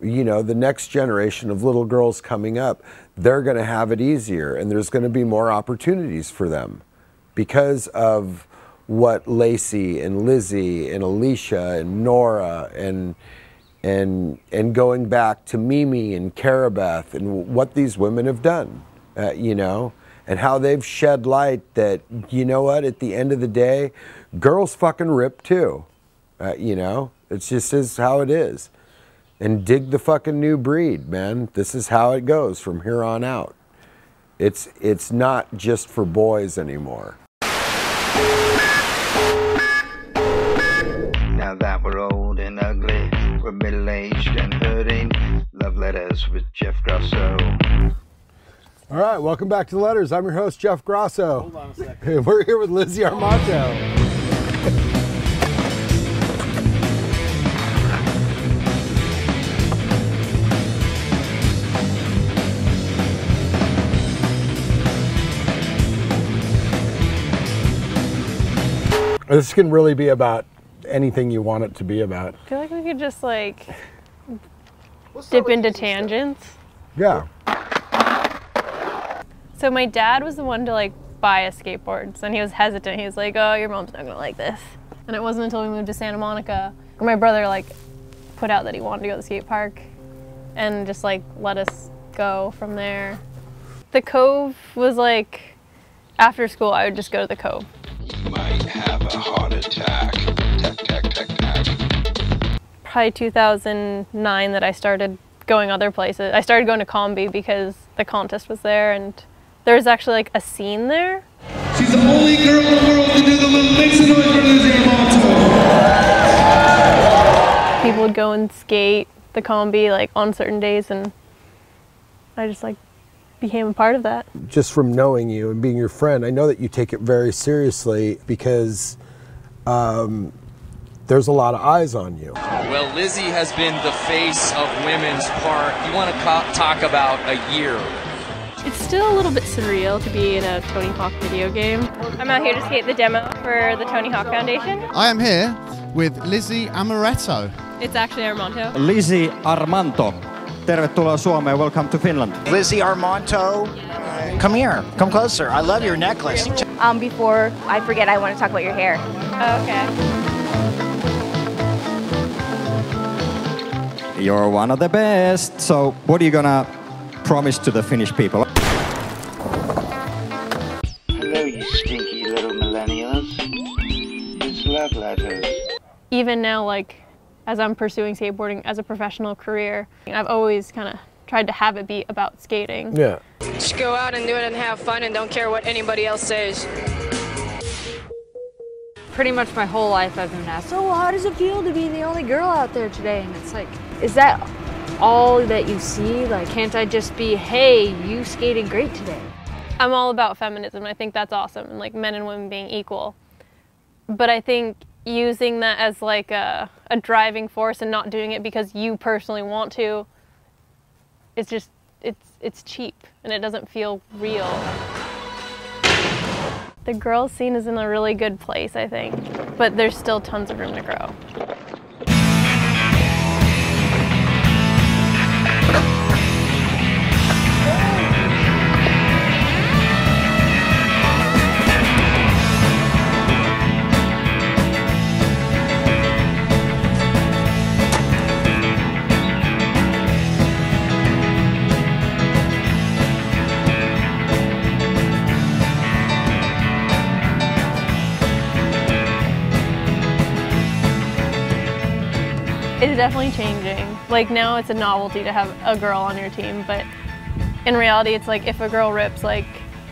You know, the next generation of little girls coming up, they're going to have it easier, and there's going to be more opportunities for them because of what Lacey and Lizzie and Alicia and Nora and going back to Mimi and Carabeth and what these women have done, you know, and how they've shed light that, you know what, at the end of the day, girls fucking rip too, you know, it's just is how it is. And dig the fucking new breed, man. This is how it goes from here on out. It's not just for boys anymore. Now that we're old and ugly, we're middle-aged and hurting. Love Letters with Jeff Grosso. All right, welcome back to the Letters. I'm your host, Jeff Grosso. Hold on a second. We're here with Lizzie Armanto. This can really be about anything you want it to be about. I feel like we could just like dip into tangents. Yeah. So my dad was the one to like buy us skateboards, and he was hesitant. He was like, "Oh, your mom's not gonna like this." And it wasn't until we moved to Santa Monica where my brother like put out that he wanted to go to the skate park and just like let us go from there. The Cove was like, after school I would just go to the Cove. You might have a heart attack. Tack, tack, tack, tack. Probably 2009 that I started going other places. I started going to Combi because the contest was there, and there was actually like a scene there. She's the only girl in the world to do the little make some noise for Lizzie Armanto. People would go and skate the Combi like on certain days, and I just like became a part of that. Just from knowing you and being your friend, I know that you take it very seriously because there's a lot of eyes on you. Well, Lizzie has been the face of women's park. You want to talk about a year? It's still a little bit surreal to be in a Tony Hawk video game. I'm out here to skate the demo for the Tony Hawk Foundation. I am here with Lizzie Armanto. It's actually Armanto. Lizzie Armanto. Tervetuloa Suomeen, welcome to Finland. Lizzie Armanto, come here, come closer. I love your necklace. Before I forget, I want to talk about your hair. Oh, okay. You're one of the best. So what are you gonna promise to the Finnish people? Hello, you stinky little millennials. It's Love Letters. Even now, like, as I'm pursuing skateboarding as a professional career, I've always kind of tried to have it be about skating. Yeah. Just go out and do it and have fun and don't care what anybody else says. Pretty much my whole life I've been asked, so how does it feel to be the only girl out there today? And it's like, is that all that you see? Like, can't I just be, hey, you skated great today? I'm all about feminism. I think that's awesome, and like men and women being equal. But I think using that as like a driving force and not doing it because you personally want to, it's just, it's cheap and it doesn't feel real. The girls scene is in a really good place, I think, but there's still tons of room to grow. It's definitely changing. Like now it's a novelty to have a girl on your team, but in reality it's like if a girl rips, like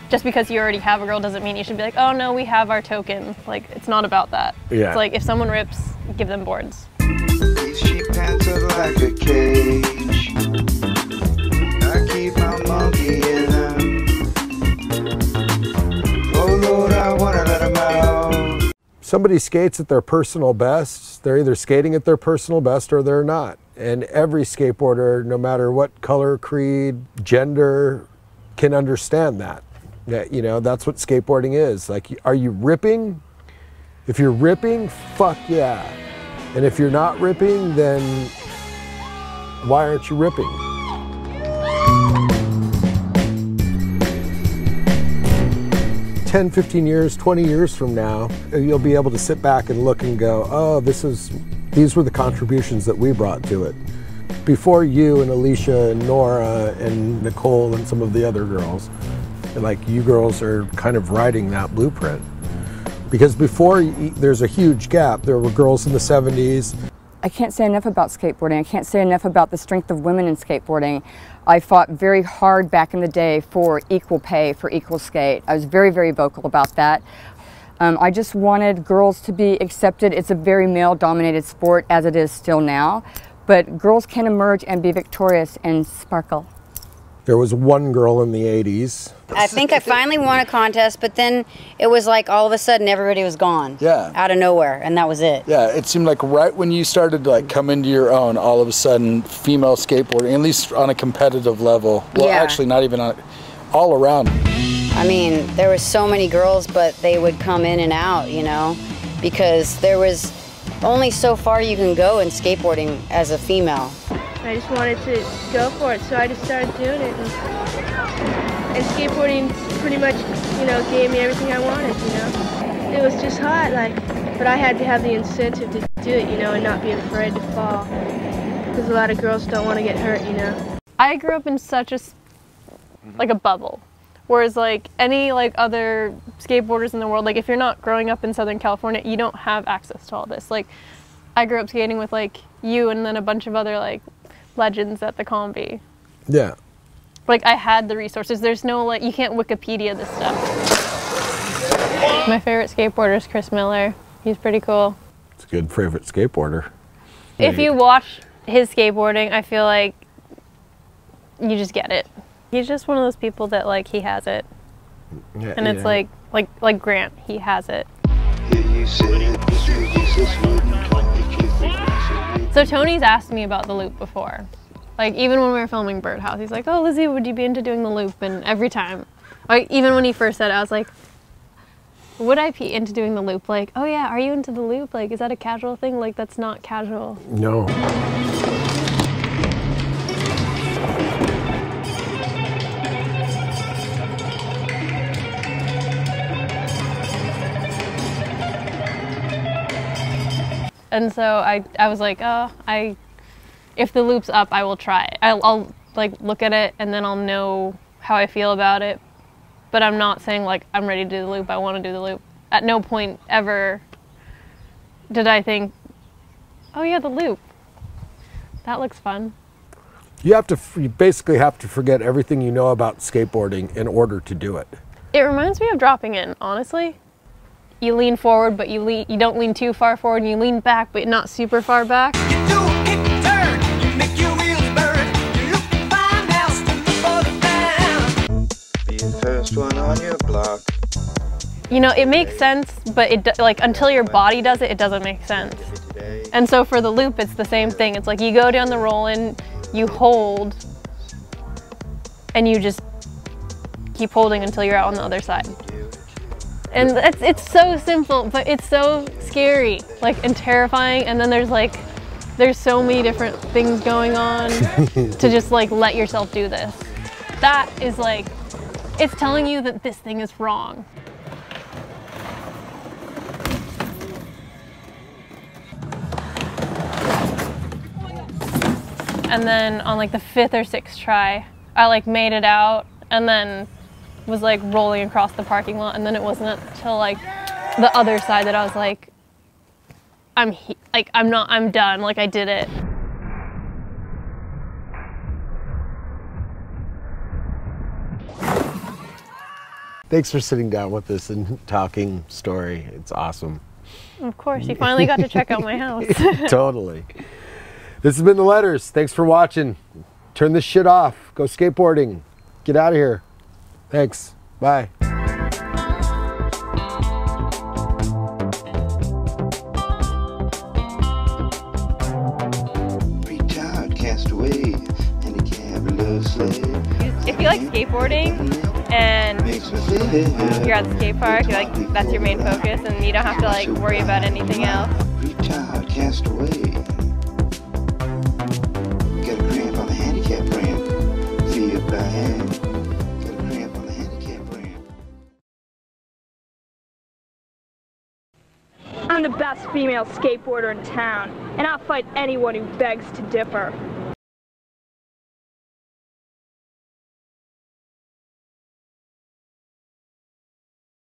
just because you already have a girl doesn't mean you should be like, oh no, we have our token. Like it's not about that. Yeah. It's like if someone rips, give them boards. These sheep pants are like a cage. I keep my monkey in them. Oh Lord, I wanna let him out. Somebody skates at their personal best, they're either skating at their personal best or they're not. And every skateboarder, no matter what color, creed, gender, can understand that. That, you know, that's what skateboarding is. Like, are you ripping? If you're ripping, fuck yeah. And if you're not ripping, then Why aren't you ripping? "10, 15 years, 20 years from now, you'll be able to sit back and look and go, oh, these were the contributions that we brought to it." Before you and Alicia and Nora and Nicole and some of the other girls, like, you girls are kind of writing that blueprint. Because before, there's a huge gap. There were girls in the 70s. I can't say enough about skateboarding. I can't say enough about the strength of women in skateboarding. I fought very hard back in the day for equal pay, for equal skate. I was very, very vocal about that. I just wanted girls to be accepted. It's a very male-dominated sport, as it is still now. But girls can emerge and be victorious and sparkle. There was one girl in the 80s. I think I finally won a contest, but then it was like all of a sudden everybody was gone. Yeah. Out of nowhere, and that was it. Yeah, it seemed like right when you started to like come into your own, all of a sudden female skateboarding, at least on a competitive level, well, yeah. Actually not even on, all around. I mean, there were so many girls, but they would come in and out, you know, because there was only so far you can go in skateboarding as a female. I just wanted to go for it, so I just started doing it. And skateboarding pretty much, you know, gave me everything I wanted, you know. It was just hot, like, but I had to have the incentive to do it, you know, and not be afraid to fall. Because a lot of girls don't want to get hurt, you know. I grew up in such a, like, a bubble. Whereas, like, any, like, other skateboarders in the world, like, if you're not growing up in Southern California, you don't have access to all this. Like, I grew up skating with, like, you and then a bunch of other, like, legends at the combi. Yeah. Like, I had the resources. There's no, like, you can't Wikipedia this stuff. My favorite skateboarder is Chris Miller. He's pretty cool. It's a good favorite skateboarder. If you watch his skateboarding, I feel like you just get it. He's just one of those people that, like, he has it. Yeah, and it's like Grant, he has it. So Tony's asked me about the loop before. Like, even when we were filming Birdhouse, he's like, oh, Lizzie, would you be into doing the loop? And every time, like, even when he first said it, I was like, would I be into doing the loop? Like, oh yeah, are you into the loop? Like, is that a casual thing? Like, that's not casual. No. And so I was like, oh, if the loop's up, I will try it. I'll like look at it and then I'll know how I feel about it. But I'm not saying like, I'm ready to do the loop, I want to do the loop. At no point ever did I think, oh yeah, the loop. That looks fun. You basically have to forget everything you know about skateboarding in order to do it. It reminds me of dropping in, honestly. You lean forward, but you don't lean too far forward, and you lean back, but not super far back. First one on your block. You know, it makes sense, but like until your body does it, it doesn't make sense. And so for the loop, it's the same thing. It's like you go down the roll-in, you hold, and you just keep holding until you're out on the other side. And it's so simple, but it's so scary, like, and terrifying. And then there's so many different things going on to just like let yourself do this. That is like, it's telling you that this thing is wrong. And then on like the 5th or 6th try, I like made it out and then was like rolling across the parking lot, and then it wasn't until like the other side that I was like, I'm done, like I did it. Thanks for sitting down with us and talking story. It's awesome. Of course, you finally got to check out my house. Totally. This has been The Letters. Thanks for watching. Turn this shit off. Go skateboarding. Get out of here. Thanks. Bye. Retired castaway, handicap slave. If you like skateboarding and you're at the skate park, you're like, that's your main focus and you don't have to like worry about anything else. Retired castaway. I'm the best female skateboarder in town, and I'll fight anyone who begs to differ.